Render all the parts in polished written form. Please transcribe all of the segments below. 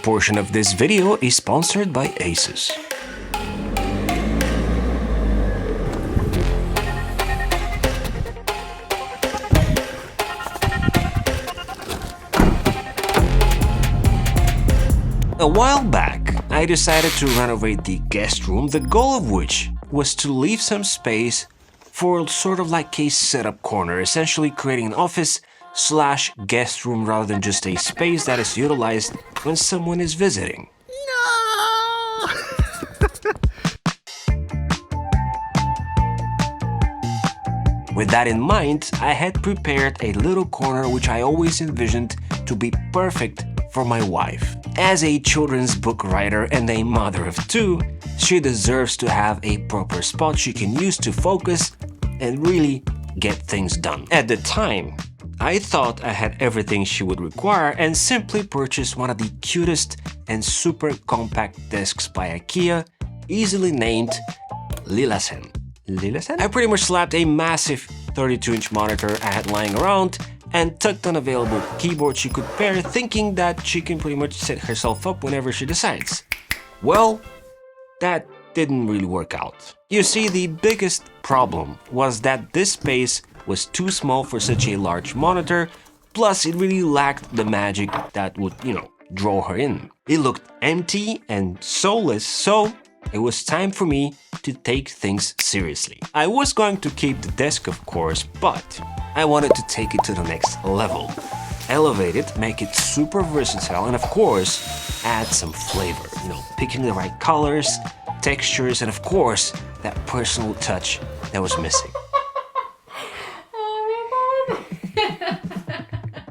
portion of this video is sponsored by ASUS. A while back, I decided to renovate the guest room, the goal of which was to leave some space for sort of like a setup corner, essentially creating an office/guest room rather than just a space that is utilized when someone is visiting. No! With that in mind, I had prepared a little corner which I always envisioned to be perfect for my wife. As a children's book writer and a mother of two, she deserves to have a proper spot she can use to focus and really get things done. At the time, I thought I had everything she would require and simply purchased one of the cutest and super compact desks by IKEA, easily named Lillesen. Lillesen? I pretty much slapped a massive 32-inch monitor I had lying around and tucked an available keyboard she could pair, thinking that she can pretty much set herself up whenever she decides. Well, that didn't really work out. You see, the biggest problem was that this space was too small for such a large monitor, plus it really lacked the magic that would, draw her in. It looked empty and soulless, so it was time for me to take things seriously. I was going to keep the desk, of course, but I wanted to take it to the next level. Elevate it, make it super versatile, and of course, add some flavor. Picking the right colors, textures, and of course, that personal touch that was missing.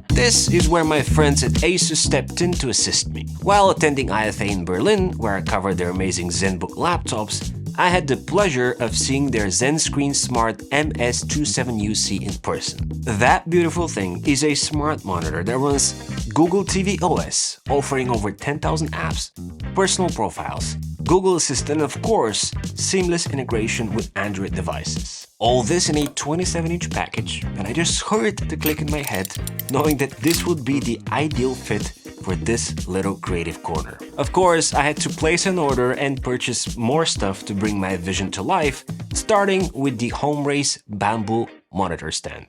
This is where my friends at ASUS stepped in to assist me. While attending IFA in Berlin, where I covered their amazing ZenBook laptops, I had the pleasure of seeing their ZenScreen Smart MS27UC in person. That beautiful thing is a smart monitor that runs Google TV OS, offering over 10,000 apps, personal profiles, Google Assistant, and of course, seamless integration with Android devices. All this in a 27-inch package, and I just heard the click in my head, knowing that this would be the ideal fit for this little creative corner. Of course, I had to place an order and purchase more stuff to bring my vision to life, starting with the Homerace bamboo monitor stand.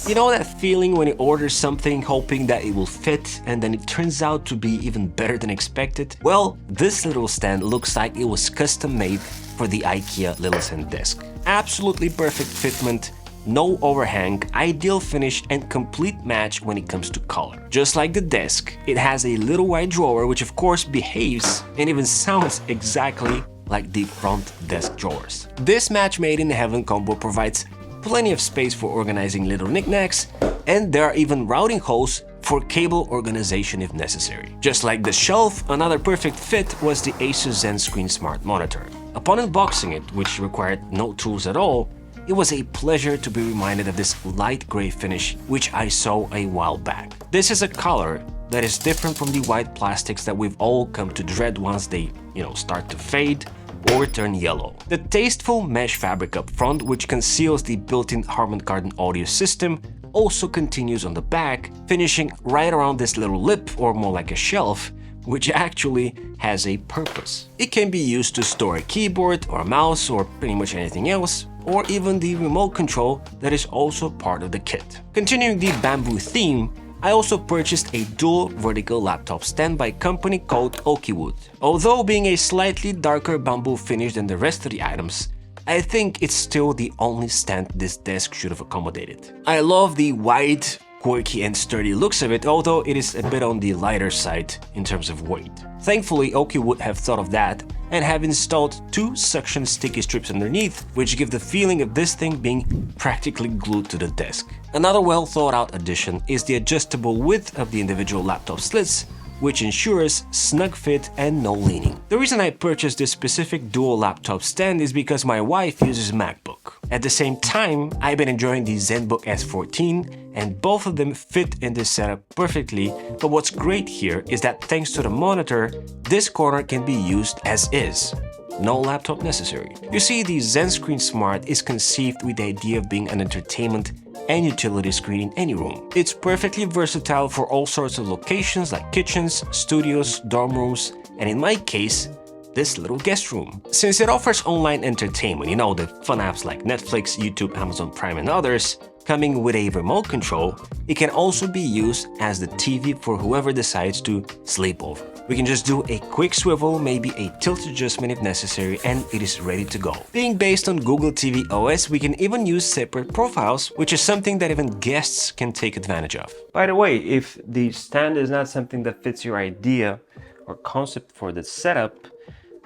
You know that feeling when you order something hoping that it will fit and then it turns out to be even better than expected? Well, this little stand looks like it was custom made for the IKEA Lillesen desk. Absolutely perfect fitment, no overhang, ideal finish, and complete match when it comes to color. Just like the desk, it has a little wide drawer which of course behaves and even sounds exactly like the front desk drawers. This match made in heaven combo provides plenty of space for organizing little knickknacks, and there are even routing holes for cable organization if necessary. Just like the shelf, another perfect fit was the ASUS ZenScreen Smart monitor. Upon unboxing it, which required no tools at all, it was a pleasure to be reminded of this light gray finish which I saw a while back. This is a color that is different from the white plastics that we've all come to dread once they, start to fade or turn yellow. The tasteful mesh fabric up front, which conceals the built-in Harman Kardon audio system, also continues on the back, finishing right around this little lip, or more like a shelf, which actually has a purpose. It can be used to store a keyboard or a mouse or pretty much anything else, or even the remote control that is also part of the kit. Continuing the bamboo theme, I also purchased a dual vertical laptop stand by a company called Okiwood. Although being a slightly darker bamboo finish than the rest of the items, I think it's still the only stand this desk should have accommodated. I love the wide, quirky and sturdy looks of it, although it is a bit on the lighter side in terms of weight. Thankfully, Okiwood have thought of that and have installed 2 suction sticky strips underneath, which give the feeling of this thing being practically glued to the desk. Another well thought out addition is the adjustable width of the individual laptop slits, which ensures snug fit and no leaning. The reason I purchased this specific dual laptop stand is because my wife uses MacBook. At the same time, I've been enjoying the ZenBook S14, and both of them fit in this setup perfectly, but what's great here is that thanks to the monitor, this corner can be used as is. No laptop necessary. You see, the ZenScreen Smart is conceived with the idea of being an entertainment and utility screen in any room. It's perfectly versatile for all sorts of locations like kitchens, studios, dorm rooms, and in my case, this little guest room. Since it offers online entertainment, you know, the fun apps like Netflix, YouTube, Amazon Prime and others, coming with a remote control, it can also be used as the TV for whoever decides to sleep over. We can just do a quick swivel, maybe a tilt adjustment if necessary, and it is ready to go. Being based on Google TV OS, we can even use separate profiles, which is something that even guests can take advantage of. By the way, if the stand is not something that fits your idea or concept for the setup,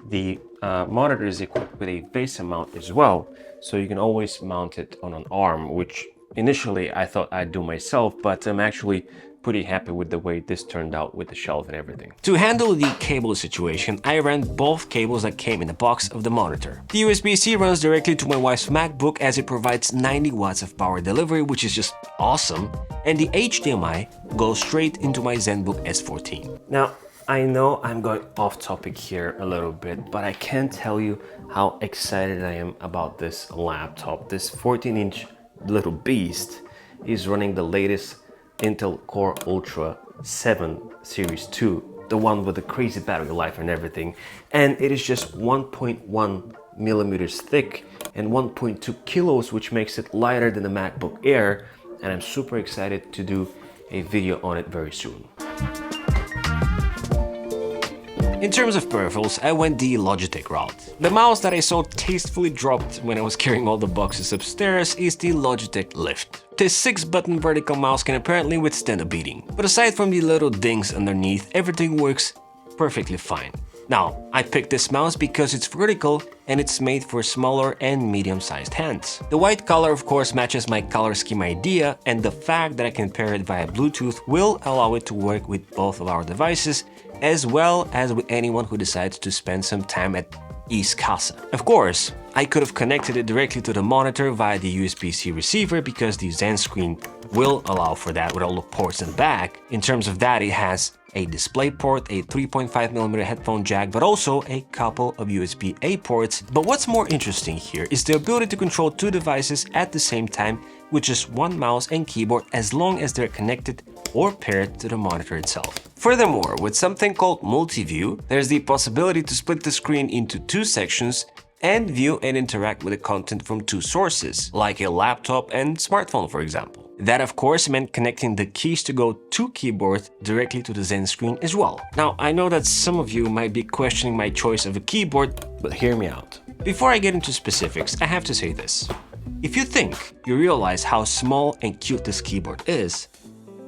the monitor is equipped with a VESA mount as well, so you can always mount it on an arm, which initially I thought I'd do myself, but I'm actually pretty happy with the way this turned out with the shelf and everything. To handle the cable situation, I ran both cables that came in the box of the monitor. The USB-C runs directly to my wife's MacBook as it provides 90 watts of power delivery, which is just awesome, and the HDMI goes straight into my ZenBook S14. Now, I know I'm going off topic here a little bit, but I can't tell you how excited I am about this laptop. This 14-inch little beast is running the latest Intel Core Ultra 7 Series 2, the one with the crazy battery life and everything, and it is just 1.1 millimeters thick and 1.2 kilos, which makes it lighter than the MacBook Air, and I'm super excited to do a video on it very soon. In terms of peripherals, I went the Logitech route. The mouse that I so tastefully dropped when I was carrying all the boxes upstairs is the Logitech Lift. This 6-button vertical mouse can apparently withstand a beating, but aside from the little dings underneath, everything works perfectly fine. Now, I picked this mouse because it's vertical and it's made for smaller and medium-sized hands. The white color of course matches my color scheme idea, and the fact that I can pair it via Bluetooth will allow it to work with both of our devices, as well as with anyone who decides to spend some time at East Casa. Of course, I could have connected it directly to the monitor via the USB-C receiver because the ZenScreen will allow for that with all the ports in the back. In terms of that, it has a display port, a 3.5mm headphone jack, but also a couple of USB-A ports. But what's more interesting here is the ability to control two devices at the same time with just one mouse and keyboard, as long as they're connected or paired to the monitor itself. Furthermore, with something called multi-view, there's the possibility to split the screen into two sections and view and interact with the content from two sources, like a laptop and smartphone, for example. That of course meant connecting the keys to go to keyboard directly to the ZenScreen as well. Now, I know that some of you might be questioning my choice of a keyboard, but hear me out. Before I get into specifics, I have to say this. If you think you realize how small and cute this keyboard is,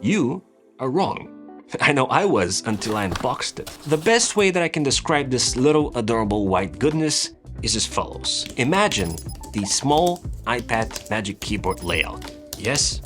you are wrong. I know I was until I unboxed it. The best way that I can describe this little adorable white goodness is as follows. Imagine the small iPad Magic Keyboard layout. Yes,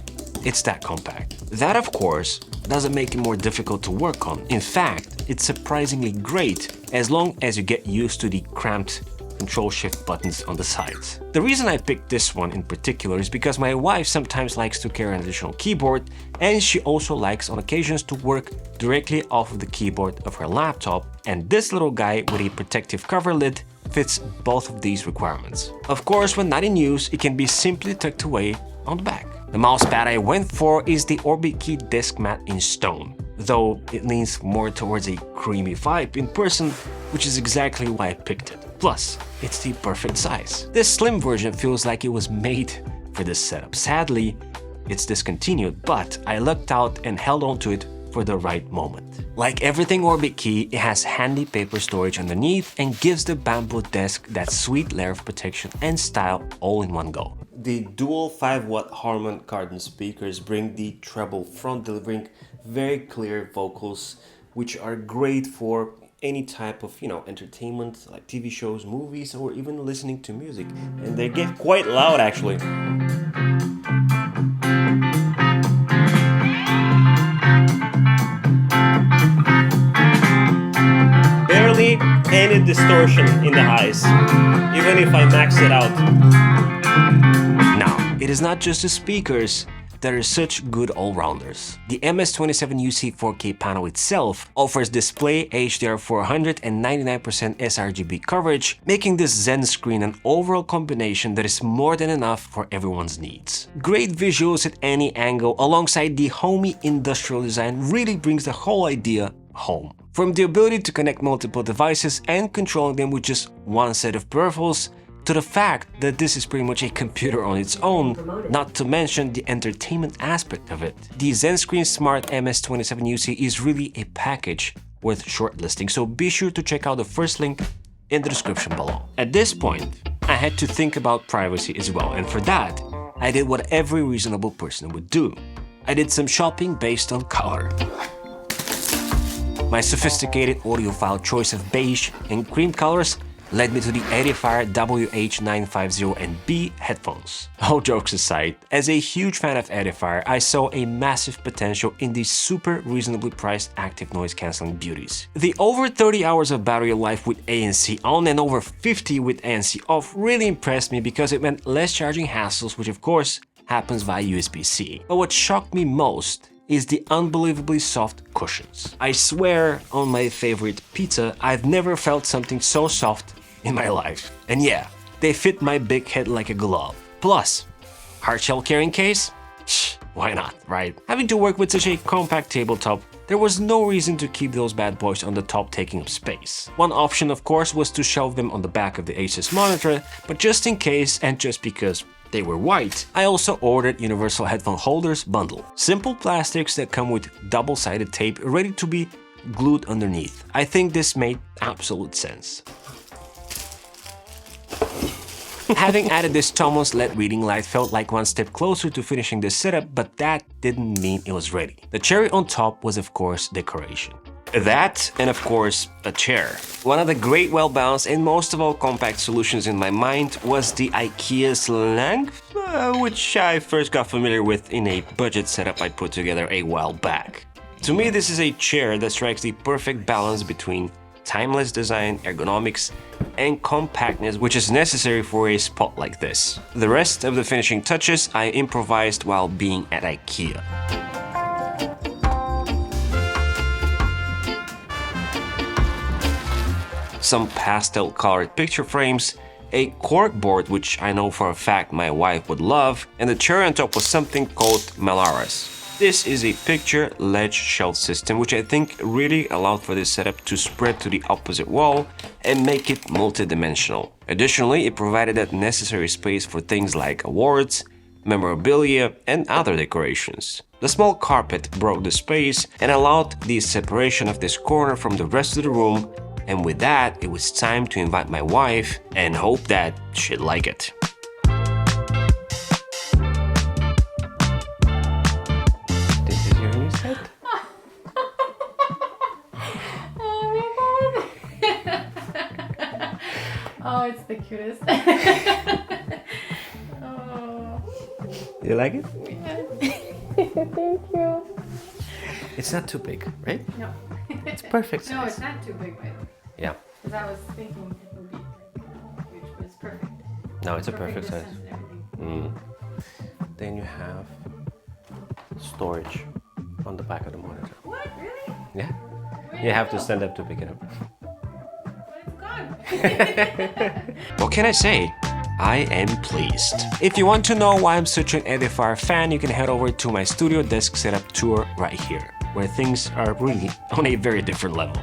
it's that compact. That, of course, doesn't make it more difficult to work on. In fact, it's surprisingly great as long as you get used to the cramped Control-Shift buttons on the sides. The reason I picked this one in particular is because my wife sometimes likes to carry an additional keyboard, and she also likes on occasions to work directly off of the keyboard of her laptop, and this little guy with a protective cover lid fits both of these requirements. Of course, when not in use, it can be simply tucked away on the back. The mousepad I went for is the Orbitkey Desk Mat in stone, though it leans more towards a creamy vibe in person, which is exactly why I picked it. Plus, it's the perfect size. This slim version feels like it was made for this setup. Sadly, it's discontinued, but I lucked out and held on to it for the right moment. Like everything Orbitkey, it has handy paper storage underneath and gives the bamboo desk that sweet layer of protection and style all in one go. The dual 5-watt Harman Kardon speakers bring the treble front, delivering very clear vocals, which are great for any type of, entertainment, like TV shows, movies, or even listening to music. And they get quite loud, actually. Barely any distortion in the highs, even if I max it out. Now, it is not just the speakers, that are such good all-rounders. The MS27UC 4K panel itself offers display HDR 400 and 99% sRGB coverage, making this ZenScreen an overall combination that is more than enough for everyone's needs. Great visuals at any angle alongside the homey industrial design really brings the whole idea home. From the ability to connect multiple devices and controlling them with just one set of peripherals, to the fact that this is pretty much a computer on its own, not to mention the entertainment aspect of it. The ZenScreen Smart MS27UC is really a package worth shortlisting, so be sure to check out the first link in the description below. At this point, I had to think about privacy as well, and for that, I did what every reasonable person would do. I did some shopping based on color. My sophisticated audiophile choice of beige and cream colors led me to the Edifier WH950NB headphones. All jokes aside, as a huge fan of Edifier, I saw a massive potential in these super reasonably priced active noise cancelling beauties. The over 30 hours of battery life with ANC on and over 50 with ANC off really impressed me because it meant less charging hassles, which of course happens via USB-C. But what shocked me most is the unbelievably soft cushions. I swear on my favorite pizza, I've never felt something so soft in my life. And yeah, they fit my big head like a glove. Plus, hardshell carrying case? Shh, why not, right? Having to work with such a compact tabletop, there was no reason to keep those bad boys on the top taking up space. One option, of course, was to shelve them on the back of the Asus monitor, but just in case and just because they were white, I also ordered universal headphone holders bundle. Simple plastics that come with double-sided tape ready to be glued underneath. I think this made absolute sense. Having added this Tomos LED reading light felt like one step closer to finishing this setup, but that didn't mean it was ready. The cherry on top was of course decoration. That, and of course, a chair. One of the great well-balanced and most of all compact solutions in my mind was the IKEA's length, which I first got familiar with in a budget setup I put together a while back. To me, this is a chair that strikes the perfect balance between timeless design, ergonomics, and compactness, which is necessary for a spot like this. The rest of the finishing touches I improvised while being at IKEA. Some pastel-colored picture frames, a corkboard which I know for a fact my wife would love, and the cherry on top was something called Malaras. This is a picture ledge shelf system which I think really allowed for this setup to spread to the opposite wall and make it multi-dimensional. Additionally, it provided that necessary space for things like awards, memorabilia, and other decorations. The small carpet broke the space and allowed the separation of this corner from the rest of the room, and with that, it was time to invite my wife and hope that she'd like it. This is your new set? Oh my god! Oh, it's the cutest. Oh. You like it? Yeah. Thank you. It's not too big, right? No. It's perfect size. No, it's not too big, but Yeah. because I was thinking it would be like huge, but it's perfect. No, it's a perfect size. Distance and everything. Then you have storage on the back of the monitor. What? Really? Yeah. Where You have did to it stand up to pick it up. go? But it's gone. What can I say? I am pleased. If you want to know why I'm such an Edifier fan, you can head over to my studio desk setup tour right here, where things are really on a very different level.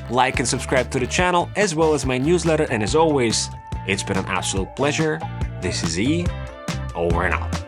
Like and subscribe to the channel, as well as my newsletter, and as always, it's been an absolute pleasure. This is E, over and out.